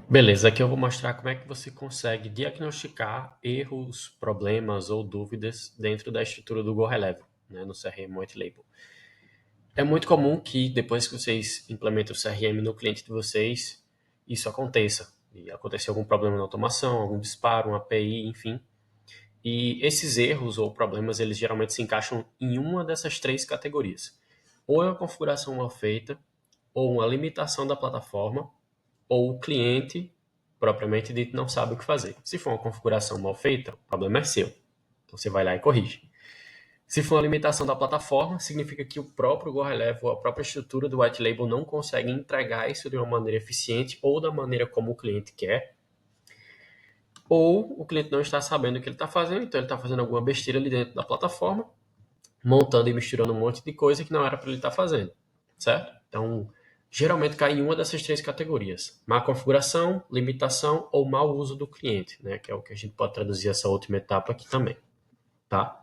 Beleza, aqui eu vou mostrar como é que você consegue diagnosticar erros, problemas ou dúvidas dentro da estrutura do GoRelevo, né, no CRM White Label. É muito comum que depois que vocês implementam o CRM no cliente de vocês, isso aconteça. E acontecer algum problema na automação, algum disparo, uma API, enfim. E esses erros ou problemas, eles geralmente se encaixam em uma dessas três categorias. Ou é uma configuração mal feita, ou uma limitação da plataforma, ou o cliente, propriamente dito, não sabe o que fazer. Se for uma configuração mal feita, o problema é seu. Então você vai lá e corrige. Se for uma limitação da plataforma, significa que o próprio GoRelevo, a própria estrutura do White Label não consegue entregar isso de uma maneira eficiente ou da maneira como o cliente quer, ou o cliente não está sabendo o que ele está fazendo, então ele está fazendo alguma besteira ali dentro da plataforma, montando e misturando um monte de coisa que não era para ele estar fazendo, certo? Então, geralmente cai em uma dessas três categorias: má configuração, limitação ou mau uso do cliente, né? Que é o que a gente pode traduzir essa última etapa aqui também, tá?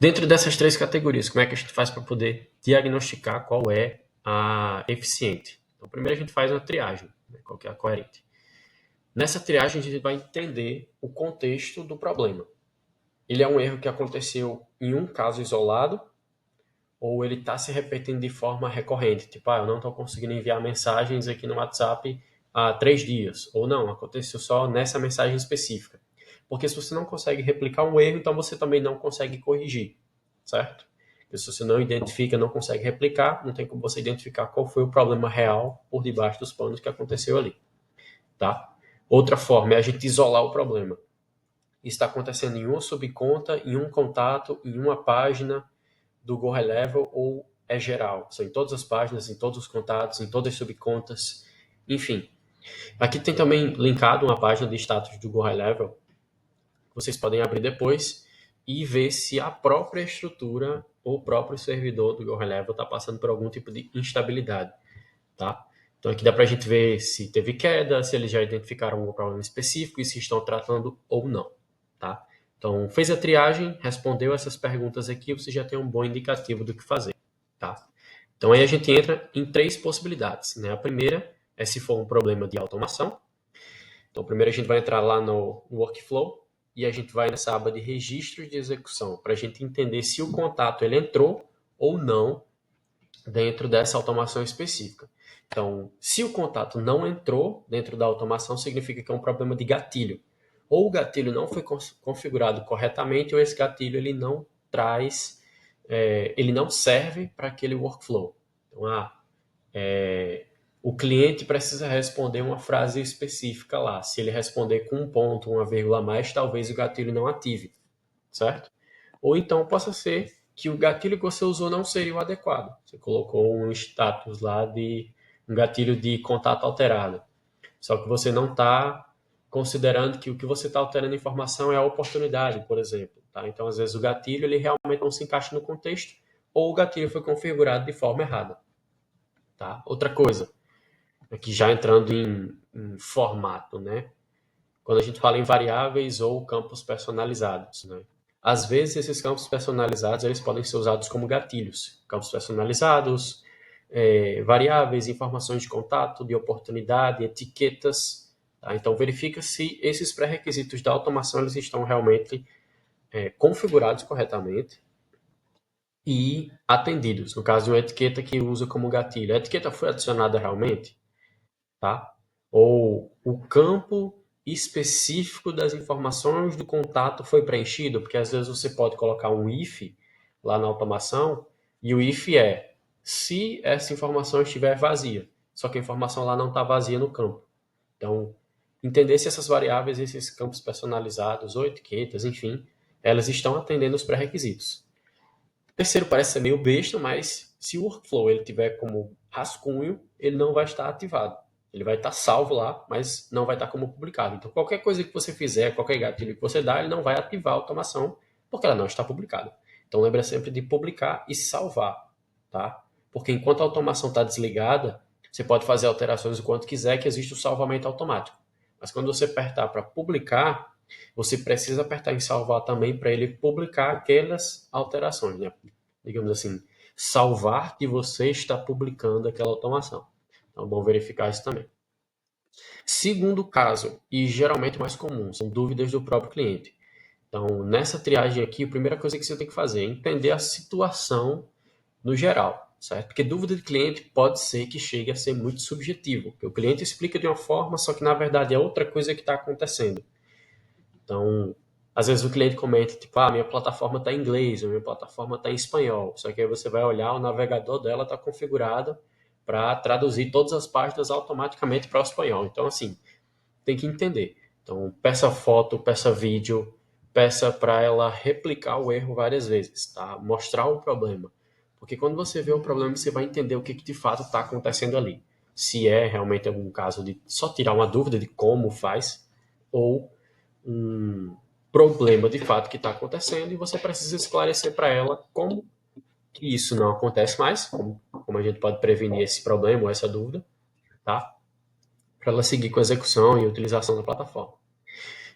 Dentro dessas três categorias, como é que a gente faz para poder diagnosticar qual é a eficiente? Então, primeiro a gente faz uma triagem, né? Qual que é a coerente. Nessa triagem a gente vai entender o contexto do problema. Ele é um erro que aconteceu em um caso isolado, ou ele está se repetindo de forma recorrente, tipo, eu não estou conseguindo enviar mensagens aqui no WhatsApp há 3 dias, ou não, aconteceu só nessa mensagem específica. Porque se você não consegue replicar um erro, então você também não consegue corrigir, certo? Porque se você não identifica, não consegue replicar, não tem como você identificar qual foi o problema real por debaixo dos panos que aconteceu ali, tá? Outra forma é a gente isolar o problema. Isso está acontecendo em uma subconta, em um contato, em uma página do GoRelevo, ou é geral? São em todas as páginas, em todos os contatos, em todas as subcontas, enfim. Aqui tem também linkado uma página de status do GoRelevo, que vocês podem abrir depois e ver se a própria estrutura ou o próprio servidor do GoRelevo está passando por algum tipo de instabilidade, tá? Então aqui dá para a gente ver se teve queda, se eles já identificaram algum problema específico e se estão tratando ou não, tá? Então fez a triagem, respondeu essas perguntas aqui, você já tem um bom indicativo do que fazer, tá? Então aí a gente entra em três possibilidades, né? A primeira é se for um problema de automação. Então primeiro a gente vai entrar lá no workflow e a gente vai nessa aba de registros de execução para a gente entender se o contato ele entrou ou não dentro dessa automação específica. Então, se o contato não entrou dentro da automação, significa que é um problema de gatilho. Ou o gatilho não foi configurado corretamente, ou esse gatilho ele não traz, ele não serve para aquele workflow. Então, o cliente precisa responder uma frase específica lá. Se ele responder com um ponto, uma vírgula a mais, talvez o gatilho não ative, certo? Ou então possa ser que o gatilho que você usou não seria o adequado. Você colocou um status lá de um gatilho de contato alterado. Só que você não está considerando que o que você está alterando a informação é a oportunidade, por exemplo. Tá? Então, às vezes, o gatilho ele realmente não se encaixa no contexto, ou o gatilho foi configurado de forma errada. Tá? Outra coisa, aqui já entrando em formato, né? Quando a gente fala em variáveis ou campos personalizados, né? Às vezes esses campos personalizados eles podem ser usados como gatilhos. Campos personalizados, variáveis, informações de contato, de oportunidade, etiquetas. Tá? Então verifica se esses pré-requisitos da automação eles estão realmente configurados corretamente e atendidos. No caso de uma etiqueta que usa como gatilho, a etiqueta foi adicionada realmente? Tá? Ou o campo específico das informações do contato foi preenchido, porque às vezes você pode colocar um if lá na automação e o if é se essa informação estiver vazia, só que a informação lá não está vazia no campo. Então, entender se essas variáveis, esses campos personalizados ou etiquetas, enfim, elas estão atendendo os pré-requisitos. O terceiro parece ser meio besta, mas se o workflow ele tiver como rascunho, ele não vai estar ativado. Ele vai estar salvo lá, mas não vai estar como publicado. Então, qualquer coisa que você fizer, qualquer gatilho que você dá, ele não vai ativar a automação, porque ela não está publicada. Então, lembra sempre de publicar e salvar, tá? Porque enquanto a automação está desligada, você pode fazer alterações o quanto quiser, que existe o salvamento automático. Mas quando você apertar para publicar, você precisa apertar em salvar também para ele publicar aquelas alterações, né? Digamos assim, salvar que você está publicando aquela automação. Então é bom verificar isso também. Segundo caso, e geralmente mais comum, são dúvidas do próprio cliente. Então, nessa triagem aqui, a primeira coisa que você tem que fazer é entender a situação no geral, certo? Porque dúvida de cliente pode ser que chegue a ser muito subjetivo, porque o cliente explica de uma forma, só que na verdade é outra coisa que está acontecendo. Então, às vezes o cliente comenta, tipo, minha plataforma está em inglês, ou minha plataforma está em espanhol. Só que aí você vai olhar, o navegador dela está configurado para traduzir todas as páginas automaticamente para o espanhol. Então, assim, tem que entender. Então, peça foto, peça vídeo, peça para ela replicar o erro várias vezes, tá? Mostrar o problema. Porque quando você vê o problema, você vai entender o que de fato está acontecendo ali. Se é realmente algum caso de só tirar uma dúvida de como faz, ou um problema de fato que está acontecendo e você precisa esclarecer para ela como que isso não acontece mais, como a gente pode prevenir esse problema ou essa dúvida, tá? Para ela seguir com a execução e utilização da plataforma.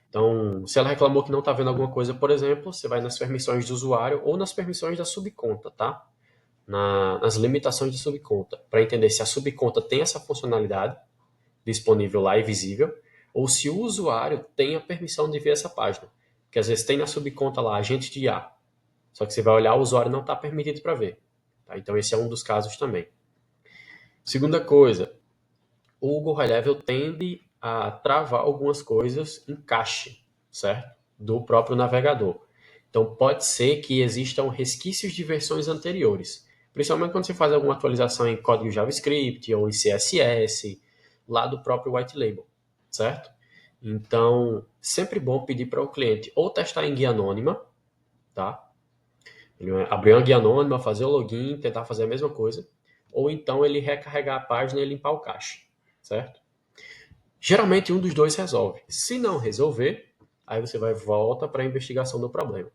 Então, se ela reclamou que não está vendo alguma coisa, por exemplo, você vai nas permissões do usuário ou nas permissões da subconta, tá? Nas limitações de subconta, para entender se a subconta tem essa funcionalidade disponível lá e visível, ou se o usuário tem a permissão de ver essa página. Porque às vezes tem na subconta lá agente de IA, só que você vai olhar, o usuário não está permitido para ver. Tá? Então esse é um dos casos também. Segunda coisa, o Google High Level tende a travar algumas coisas em cache, certo? Do próprio navegador. Então pode ser que existam resquícios de versões anteriores, principalmente quando você faz alguma atualização em código JavaScript ou em CSS, lá do próprio White Label, certo? Então, sempre bom pedir para o cliente ou testar em guia anônima, tá? Ele vai abrir uma guia anônima, fazer o login, tentar fazer a mesma coisa, ou então ele recarregar a página e limpar o cache, certo? Geralmente um dos dois resolve. Se não resolver, aí você vai volta para a investigação do problema.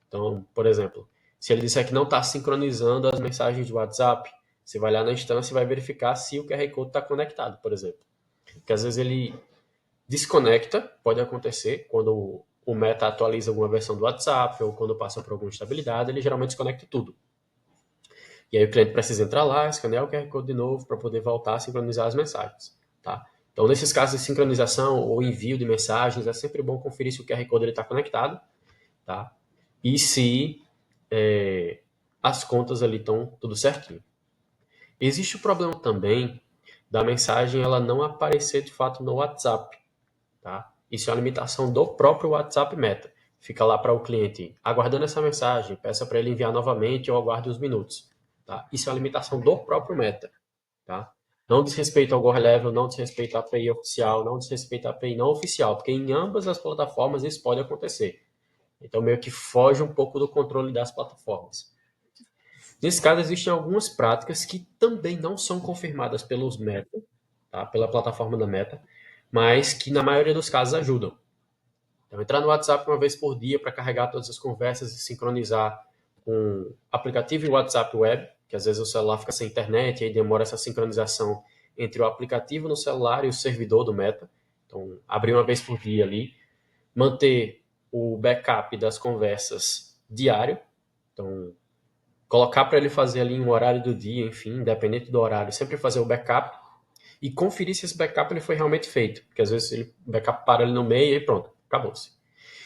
Então, por exemplo, se ele disser que não está sincronizando as mensagens do WhatsApp, você vai lá na instância e vai verificar se o QR Code está conectado, por exemplo. Porque às vezes ele desconecta, pode acontecer, quando o Meta atualiza alguma versão do WhatsApp ou quando passa por alguma instabilidade, ele geralmente desconecta tudo. E aí o cliente precisa entrar lá, escanear o QR Code de novo para poder voltar a sincronizar as mensagens. Tá? Então, nesses casos de sincronização ou envio de mensagens, é sempre bom conferir se o QR Code está conectado, tá? E se as contas ali estão tudo certinho. Existe o problema também da mensagem ela não aparecer de fato no WhatsApp. Tá? Isso é uma limitação do próprio WhatsApp Meta. Fica lá para o cliente aguardando essa mensagem, peça para ele enviar novamente ou aguarde uns minutos. Tá? Isso é uma limitação do próprio Meta. Tá? Não diz respeito ao Go Level, não diz respeito à API oficial, não diz respeito à API não oficial, porque em ambas as plataformas isso pode acontecer. Então, meio que foge um pouco do controle das plataformas. Nesse caso, existem algumas práticas que também não são confirmadas pelos Meta, tá? Pela plataforma da Meta, mas que na maioria dos casos ajudam. Então, entrar no WhatsApp uma vez por dia para carregar todas as conversas e sincronizar com o aplicativo e o WhatsApp Web, que às vezes o celular fica sem internet e aí demora essa sincronização entre o aplicativo no celular e o servidor do Meta. Então, abrir uma vez por dia ali. Manter o backup das conversas diário. Então, colocar para ele fazer ali um horário do dia, enfim, independente do horário, sempre fazer o backup e conferir se esse backup ele foi realmente feito. Porque às vezes o backup para ali no meio e pronto, acabou-se.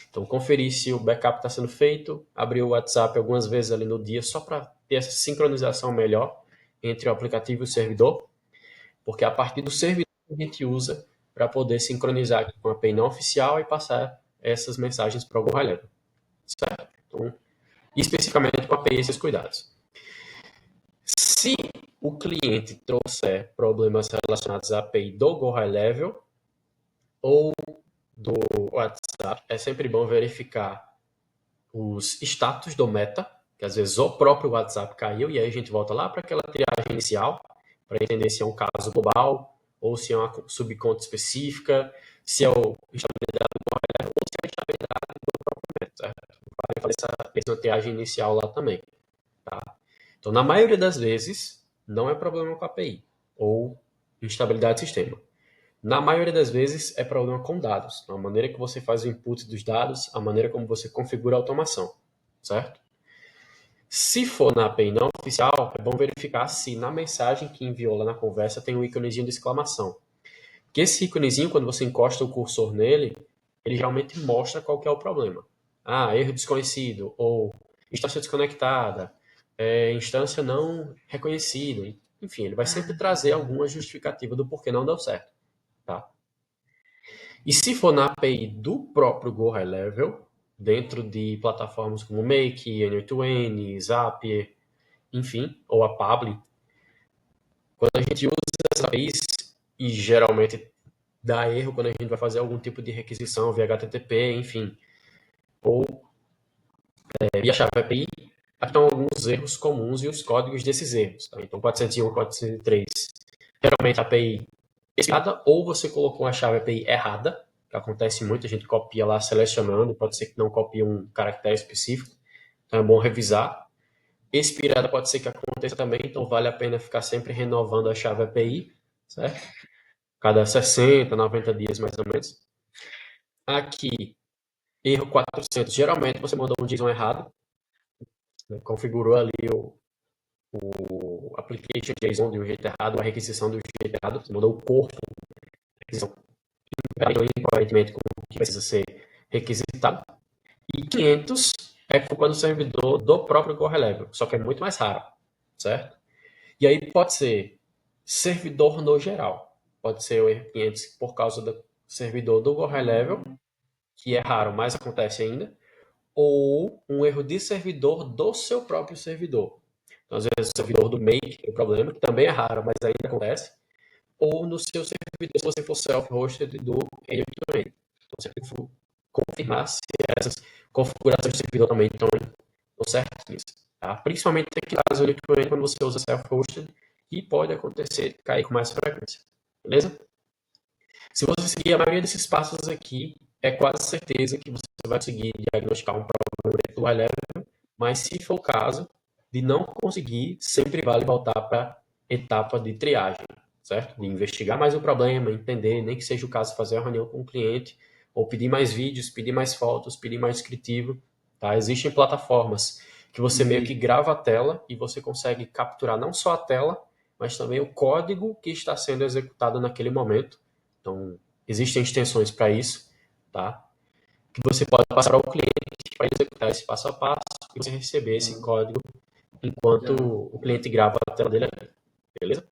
Então, conferir se o backup está sendo feito, abrir o WhatsApp algumas vezes ali no dia, só para ter essa sincronização melhor entre o aplicativo e o servidor, porque a partir do servidor a gente usa para poder sincronizar com a API não oficial e passar essas mensagens para algum relé, certo? Então, especificamente com a API, esses cuidados. Se o cliente trouxer problemas relacionados à API do Go High Level ou do WhatsApp, é sempre bom verificar os status do Meta, que às vezes o próprio WhatsApp caiu, e aí a gente volta lá para aquela triagem inicial, para entender se é um caso global, ou se é uma subconta específica, se é o estabilidade do Go ou se é a estabilidade do próprio Meta, certo? Vale fazer essa triagem inicial lá também. Tá? Então, na maioria das vezes, não é problema com a API, ou instabilidade do sistema. Na maioria das vezes, é problema com dados. A maneira que você faz o input dos dados, a maneira como você configura a automação, certo? Se for na API não oficial, é bom verificar se na mensagem que enviou lá na conversa tem um íconezinho de exclamação. Porque esse íconezinho, quando você encosta o cursor nele, ele realmente mostra qual que é o problema. Ah, erro desconhecido, ou instância desconectada, instância não reconhecida. Enfim, ele vai sempre trazer alguma justificativa do porquê não deu certo. Tá? E se for na API do próprio Go High Level, dentro de plataformas como Make, N8N, Zapier, enfim, ou a Pabbly, quando a gente usa essas APIs, e geralmente dá erro quando a gente vai fazer algum tipo de requisição via HTTP, enfim, ou via chave API, estão alguns erros comuns e os códigos desses erros. Tá? Então, 401, 403, geralmente a API expirada, ou você colocou a chave API errada, que acontece muito, a gente copia lá selecionando, pode ser que não copie um caractere específico, então é bom revisar. Expirada pode ser que aconteça também, então vale a pena ficar sempre renovando a chave API, certo? Cada 60, 90 dias mais ou menos. Aqui, erro 400, geralmente você mandou um JSON errado, né? Configurou ali o application JSON de um jeito errado, a requisição do jeito errado, você mandou o corpo, requisição incoerentemente com o que precisa ser requisitado. E 500 é culpa do servidor do próprio Core Level, só que é muito mais raro, certo? E aí pode ser servidor no geral. Pode ser o erro 500 por causa do servidor do Go High Level, que é raro, mas acontece ainda, ou um erro de servidor do seu próprio servidor. Então, às vezes, o servidor do Make tem problema, que também é raro, mas ainda acontece, ou no seu servidor, se você for self-hosted do N8N. Então, você tem que confirmar se essas configurações de servidor também estão certinhas. Tá? Principalmente aqui no caso do quando você usa self-hosted, e pode acontecer cair com mais frequência. Beleza? Se você seguir a maioria desses passos aqui, é quase certeza que você vai conseguir diagnosticar um problema do high level, mas se for o caso de não conseguir, sempre vale voltar para a etapa de triagem, certo? De investigar mais o problema, entender, nem que seja o caso, fazer uma reunião com o cliente, ou pedir mais vídeos, pedir mais fotos, pedir mais descritivo. Tá? Existem plataformas que você meio que grava a tela e você consegue capturar não só a tela, mas também o código que está sendo executado naquele momento. Então, existem extensões para isso, tá? Que você pode passar ao cliente para executar esse passo a passo e você receber esse código enquanto o cliente grava a tela dele, beleza?